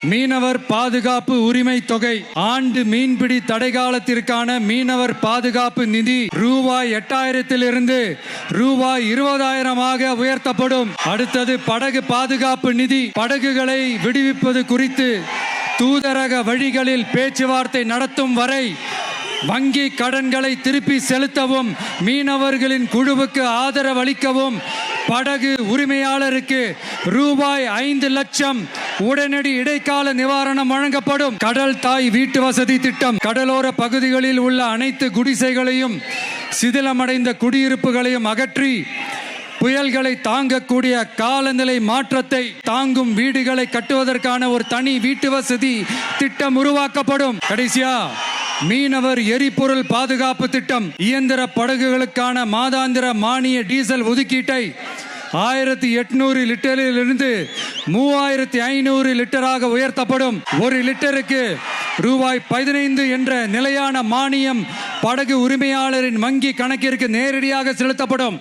மீனவர் பாதுகாப்பு உரிமை தொகை ஆண்டு மீன்பிடி தடை காலத்திற்கான மீனவர் பாதுகாப்பு நிதி ரூபாய் 8000 ரூபாய் 20,000 உயர்த்தப்படும். அடுத்தது படகு பாதுகாப்பு நிதி. படகுகளை விடுவிப்பது குறித்து தூதரக வழிகளில் பேச்சுவார்த்தை நடத்தும் வரை வங்கி கடன்களை திருப்பி செலுத்தவும் மீனவர்களின் குழுவுக்கு ஆதரவு அளிக்கவும் படகு உரிமையாளருக்கு ரூபாய் 5 லட்சம் உடனடி இடைக்கால நிவாரணம் வழங்கப்படும். கடல் தாய் வீட்டு வசதி திட்டம். கடலோர பகுதிகளில் உள்ள அனைத்து குடிசைகளையும் சிதிலமடைந்த குடியிருப்புகளையும் அகற்றி புயல்களை தாங்கக்கூடிய காலநிலை மாற்றத்தை தாங்கும் வீடுகளை கட்டுவதற்கான ஒரு தனி வீட்டு வசதி திட்டம் உருவாக்கப்படும். கடைசியா மீனவர் எரிபொருள் பாதுகாப்பு திட்டம். இயந்திர படகுகளுக்கான மாதாந்திர மானிய டீசல் ஒதுக்கீட்டை 1800 லிட்டரிலிருந்து 3500 லிட்டராக உயர்த்தப்படும். ஒரு லிட்டருக்கு ரூபாய் 15 என்ற நிலையான மானியம் படகு உரிமையாளரின் வங்கி கணக்கிற்கு நேரடியாக செலுத்தப்படும்.